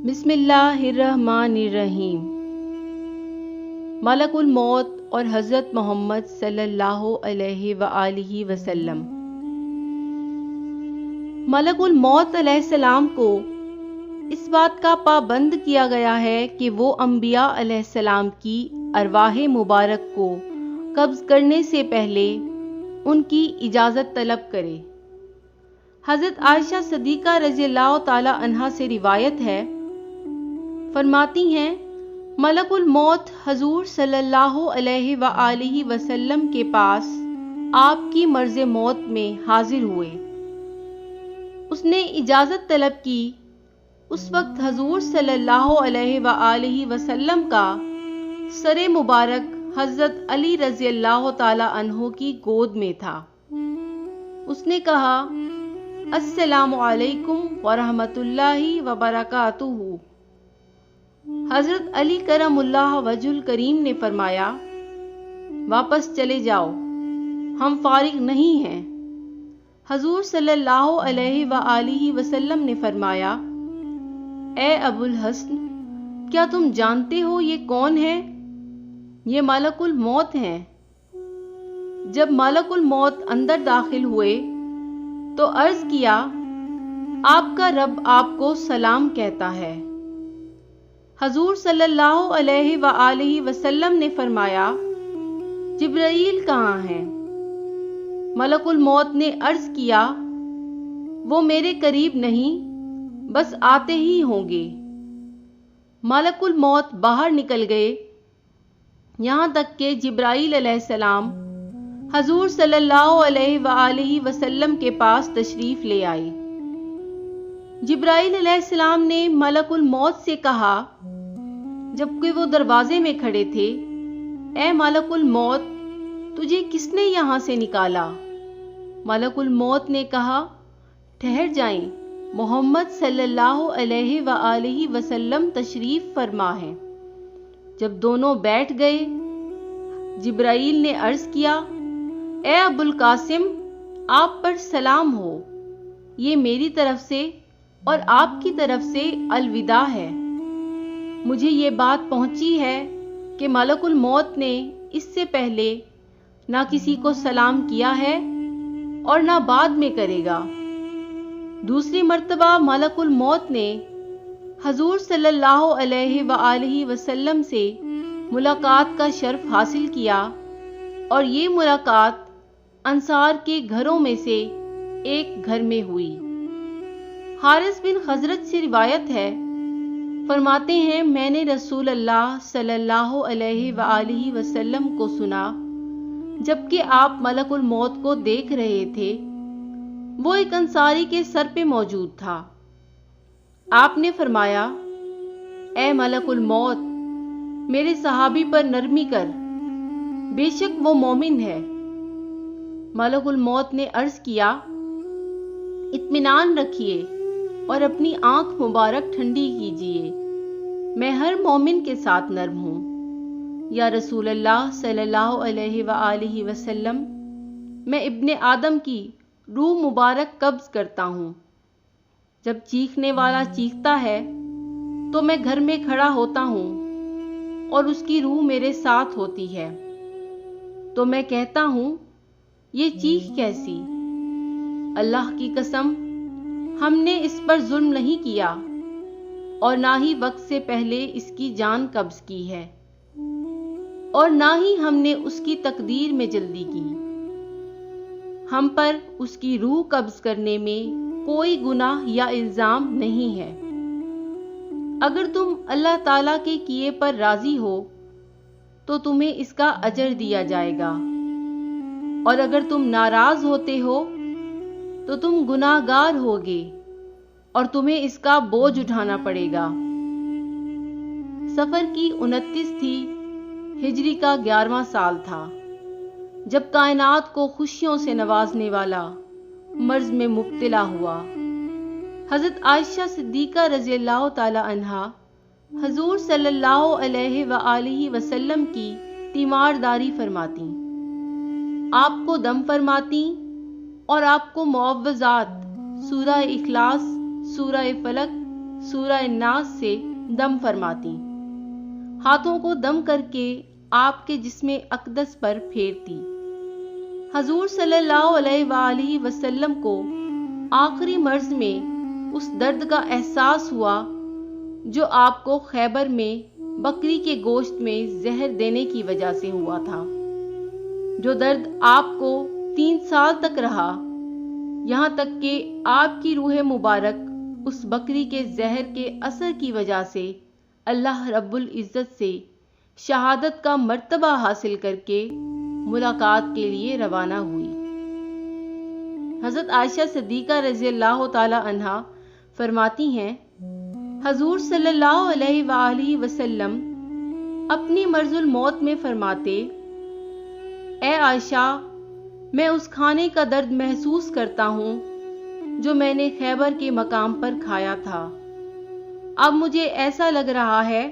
بسم اللہ الرحمن الرحیم۔ ملک الموت اور حضرت محمد صلی اللہ علیہ وآلہ وسلم۔ ملک الموت علیہ السلام کو اس بات کا پابند کیا گیا ہے کہ وہ انبیاء علیہ السلام کی ارواح مبارک کو قبض کرنے سے پہلے ان کی اجازت طلب کرے۔ حضرت عائشہ صدیقہ رضی اللہ تعالی عنہا سے روایت ہے، فرماتی ہیں ملک الموت حضور صلی اللہ علیہ وآلہ وسلم کے پاس آپ کی مرض موت میں حاضر ہوئے۔ اس نے اجازت طلب کی۔ اس وقت حضور صلی اللہ علیہ وآلہ وسلم کا سر مبارک حضرت علی رضی اللہ تعالی عنہ کی گود میں تھا۔ اس نے کہا، السلام علیکم ورحمۃ اللہ وبرکاتہ۔ حضرت علی کرم اللہ وجہ الکریم نے فرمایا، واپس چلے جاؤ، ہم فارغ نہیں ہیں۔ حضور صلی اللہ علیہ وآلہ وسلم نے فرمایا، اے ابو الحسن، کیا تم جانتے ہو یہ کون ہے؟ یہ ملک الموت ہیں۔ جب ملک الموت اندر داخل ہوئے تو عرض کیا، آپ کا رب آپ کو سلام کہتا ہے۔ حضور صلی اللہ علیہ وآلہ وسلم نے فرمایا، جبرائیل کہاں ہیں؟ ملک الموت نے عرض کیا، وہ میرے قریب نہیں، بس آتے ہی ہوں گے۔ ملک الموت باہر نکل گئے، یہاں تک کہ جبرائیل علیہ السلام حضور صلی اللہ علیہ وآلہ وسلم کے پاس تشریف لے آئے۔ جبرائیل علیہ السلام نے ملک الموت سے کہا، جبکہ وہ دروازے میں کھڑے تھے، اے ملک الموت، تجھے کس نے یہاں سے نکالا؟ ملک الموت نے کہا، ٹھہر جائیں، محمد صلی اللہ علیہ وآلہ وسلم تشریف فرما ہے۔ جب دونوں بیٹھ گئے، جبرائیل نے عرض کیا، اے ابو القاسم، آپ پر سلام ہو، یہ میری طرف سے اور آپ کی طرف سے الوداع ہے۔ مجھے یہ بات پہنچی ہے کہ ملک الموت نے اس سے پہلے نہ کسی کو سلام کیا ہے اور نہ بعد میں کرے گا۔ دوسری مرتبہ ملک الموت نے حضور صلی اللہ علیہ وآلہ وسلم سے ملاقات کا شرف حاصل کیا، اور یہ ملاقات انصار کے گھروں میں سے ایک گھر میں ہوئی۔ حارث بن خزرج سے روایت ہے، فرماتے ہیں میں نے رسول اللہ صلی اللہ علیہ وآلہ وسلم کو سنا جبکہ آپ ملک الموت کو دیکھ رہے تھے۔ وہ ایک انصاری کے سر پہ موجود تھا۔ آپ نے فرمایا، اے ملک الموت، میرے صحابی پر نرمی کر، بے شک وہ مومن ہے۔ ملک الموت نے عرض کیا، اطمینان رکھیے اور اپنی آنکھ مبارک ٹھنڈی کیجیے، میں ہر مومن کے ساتھ نرم ہوں۔ یا رسول اللہ صلی اللہ علیہ وآلہ وسلم، میں ابن آدم کی روح مبارک قبض کرتا ہوں۔ جب چیخنے والا چیختا ہے تو میں گھر میں کھڑا ہوتا ہوں اور اس کی روح میرے ساتھ ہوتی ہے، تو میں کہتا ہوں، یہ چیخ کیسی؟ اللہ کی قسم، ہم نے اس پر ظلم نہیں کیا اور نہ ہی وقت سے پہلے اس کی جان قبض کی ہے، اور نہ ہی ہم نے اس کی تقدیر میں جلدی کی۔ ہم پر اس کی روح قبض کرنے میں کوئی گناہ یا الزام نہیں ہے۔ اگر تم اللہ تعالیٰ کے کیے پر راضی ہو تو تمہیں اس کا اجر دیا جائے گا، اور اگر تم ناراض ہوتے ہو تو تم گناہ گار ہوگے اور تمہیں اس کا بوجھ اٹھانا پڑے گا۔ صفر کی 29 تھی، ہجری کا 11واں سال تھا، جب کائنات کو خوشیوں سے نوازنے والا مرض میں مبتلا ہوا۔ حضرت عائشہ صدیقہ رضی اللہ تعالی عنہا حضور صلی اللہ علیہ وآلہ وسلم کی تیمارداری فرماتی، آپ کو دم فرماتی اور آپ کو معوذات، سورہ اخلاص، سورہ فلق، سورہ الناس سے دم فرماتی، ہاتھوں کو دم کر کے آپ کے جسم اقدس پر پھیرتی۔ حضور صلی اللہ علیہ وآلہ وسلم کو آخری مرض میں اس درد کا احساس ہوا جو آپ کو خیبر میں بکری کے گوشت میں زہر دینے کی وجہ سے ہوا تھا، جو درد آپ کو 3 سال تک رہا، یہاں تک کہ آپ کی روح مبارک اس بکری کے زہر کے اثر کی وجہ سے اللہ رب العزت سے شہادت کا مرتبہ حاصل کر کے ملاقات کے لیے روانہ ہوئی۔ حضرت عائشہ صدیقہ رضی اللہ تعالی عنہا فرماتی ہیں، حضور صلی اللہ علیہ وآلہ وسلم اپنی مرض الموت میں فرماتے، اے عائشہ، میں اس کھانے کا درد محسوس کرتا ہوں جو میں نے خیبر کے مقام پر کھایا تھا۔ اب مجھے ایسا لگ رہا ہے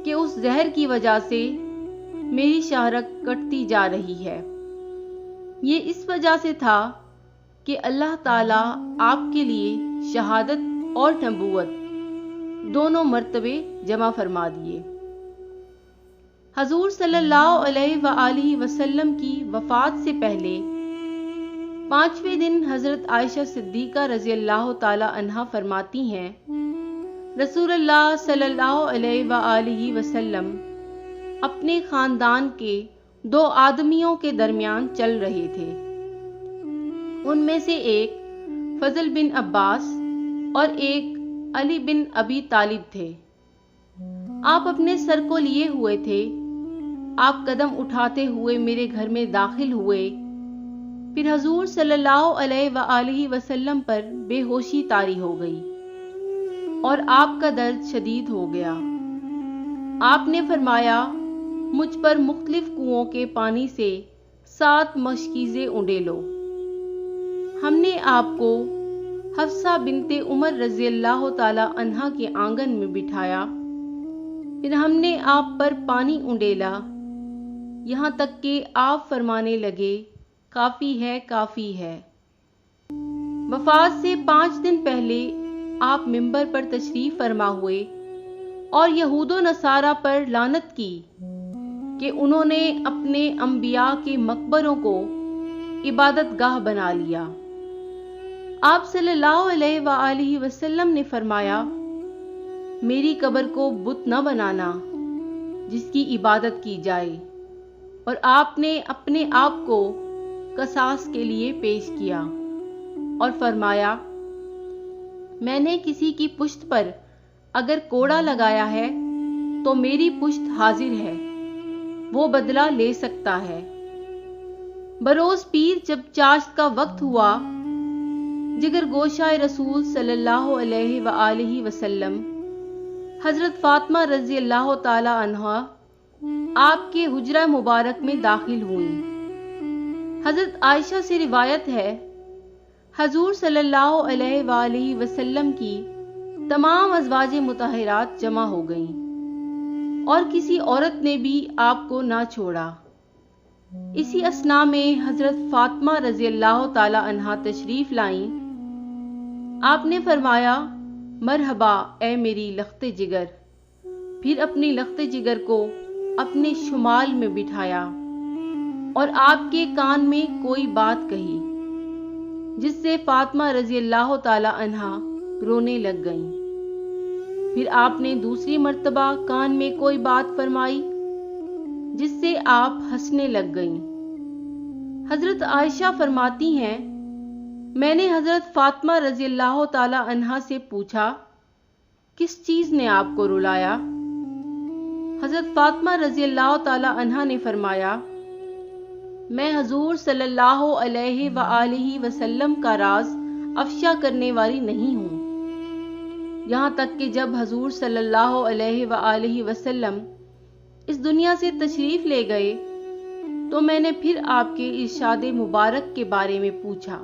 کہ اس زہر کی وجہ سے میری شہرت کٹتی جا رہی ہے۔ یہ اس وجہ سے تھا کہ اللہ تعالیٰ آپ کے لیے شہادت اور نبوت دونوں مرتبے جمع فرما دیے۔ حضور صلی اللہ علیہ وآلہ وسلم کی وفات سے پہلے 5ویں دن حضرت عائشہ صدیقہ رضی اللہ تعالی عنہا فرماتی ہیں، رسول اللہ صلی اللہ علیہ وآلہ وسلم اپنے خاندان کے 2 آدمیوں کے درمیان چل رہے تھے۔ ان میں سے ایک فضل بن عباس اور ایک علی بن ابی طالب تھے۔ آپ اپنے سر کو لیے ہوئے تھے۔ آپ قدم اٹھاتے ہوئے میرے گھر میں داخل ہوئے، پھر حضور صلی اللہ علیہ وآلہ وسلم پر بے ہوشی طاری ہو گئی اور آپ کا درد شدید ہو گیا۔ آپ نے فرمایا، مجھ پر مختلف کنووں کے پانی سے 7 مشکیزیں اونڈیلو۔ ہم نے آپ کو حفصہ بنت عمر رضی اللہ تعالی عنہا کے آنگن میں بٹھایا، پھر ہم نے آپ پر پانی اونڈیلا، یہاں تک کہ آپ فرمانے لگے، کافی ہے، کافی ہے۔ وفات سے 5 دن پہلے آپ منبر پر تشریف فرما ہوئے اور یہود و نصارہ پر لعنت کی کہ انہوں نے اپنے انبیاء کے مقبروں کو عبادت گاہ بنا لیا۔ آپ صلی اللہ علیہ وآلہ وسلم نے فرمایا، میری قبر کو بت نہ بنانا جس کی عبادت کی جائے، اور آپ نے اپنے آپ کو قصاص کے لیے پیش کیا اور فرمایا، میں نے کسی کی پشت پر اگر کوڑا لگایا ہے تو میری پشت حاضر ہے، وہ بدلہ لے سکتا ہے۔ بروز پیر جب چاشت کا وقت ہوا، جگر گوشہ رسول صلی اللہ علیہ وآلہ وسلم حضرت فاطمہ رضی اللہ تعالی عنہا آپ کے حجرہ مبارک میں داخل ہوئیں۔ حضرت عائشہ سے روایت ہے، حضور صلی اللہ علیہ وآلہ وسلم کی تمام ازواج مطہرات جمع ہو گئیں اور کسی عورت نے بھی آپ کو نہ چھوڑا۔ اسی اثناء میں حضرت فاطمہ رضی اللہ تعالی عنہا تشریف لائیں۔ آپ نے فرمایا، مرحبا اے میری لخت جگر، پھر اپنی لخت جگر کو اپنے شمال میں بٹھایا اور آپ کے کان میں کوئی بات کہی جس سے فاطمہ رضی اللہ تعالی عنہا رونے لگ گئیں۔ پھر آپ نے دوسری مرتبہ کان میں کوئی بات فرمائی جس سے آپ ہنسنے لگ گئیں۔ حضرت عائشہ فرماتی ہیں، میں نے حضرت فاطمہ رضی اللہ تعالی عنہا سے پوچھا، کس چیز نے آپ کو رلایا؟ حضرت فاطمہ رضی اللہ تعالی عنہا نے فرمایا، میں حضور صلی اللہ علیہ وآلہ وسلم کا راز افشا کرنے والی نہیں ہوں، یہاں تک کہ جب حضور صلی اللہ علیہ وآلہ وسلم اس دنیا سے تشریف لے گئے تو میں نے پھر آپ کے ارشاد مبارک کے بارے میں پوچھا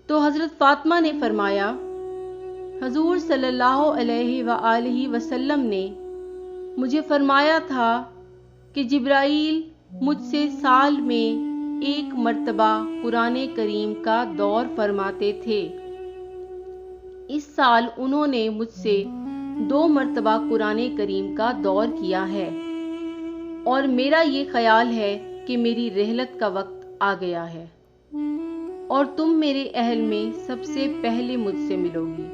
تو حضرت فاطمہ نے فرمایا، حضور صلی اللہ علیہ وآلہ وسلم نے مجھے فرمایا تھا کہ جبرائیل مجھ سے سال میں 1 مرتبہ قرآن کریم کا دور فرماتے تھے۔ اس سال انہوں نے مجھ سے 2 مرتبہ قرآن کریم کا دور کیا ہے، اور میرا یہ خیال ہے کہ میری رحلت کا وقت آ گیا ہے، اور تم میرے اہل میں سب سے پہلے مجھ سے ملو گی،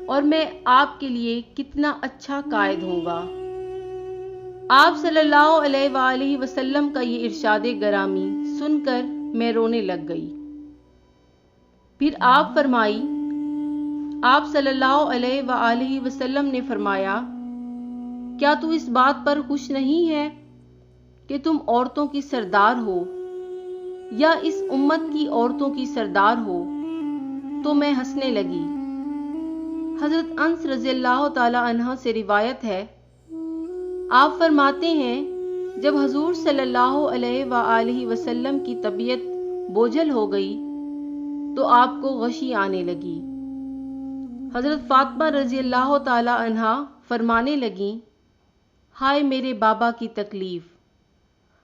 اور میں آپ کے لیے کتنا اچھا قائد ہوں گا۔ آپ صلی اللہ علیہ وآلہ وسلم کا یہ ارشاد گرامی سن کر میں رونے لگ گئی۔ پھر آپ صلی اللہ علیہ وآلہ وسلم نے فرمایا، کیا تو اس بات پر خوش نہیں ہے کہ تم عورتوں کی سردار ہو، یا اس امت کی عورتوں کی سردار ہو؟ تو میں ہنسنے لگی۔ حضرت انس رضی اللہ تعالی عنہ سے روایت ہے، آپ فرماتے ہیں جب حضور صلی اللہ علیہ وآلہ وسلم کی طبیعت بوجھل ہو گئی تو آپ کو غشی آنے لگی۔ حضرت فاطمہ رضی اللہ تعالی عنہا فرمانے لگیں، ہائے میرے بابا کی تکلیف۔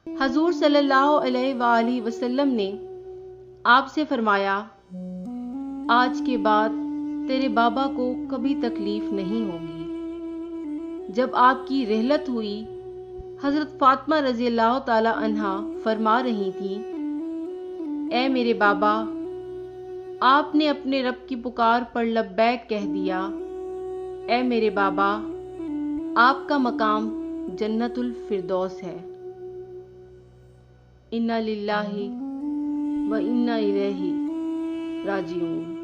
حضور صلی اللہ علیہ وآلہ وسلم نے آپ سے فرمایا، آج کے بعد تیرے بابا کو کبھی تکلیف نہیں ہوگی۔ جب آپ کی رحلت ہوئی، حضرت فاطمہ رضی اللہ تعالی عنہا فرما رہی تھیں، اے میرے بابا، آپ نے اپنے رب کی پکار پر لبیک کہہ دیا۔ اے میرے بابا، آپ کا مقام جنت الفردوس ہے۔ انا للہ و انا الیہ راجعون۔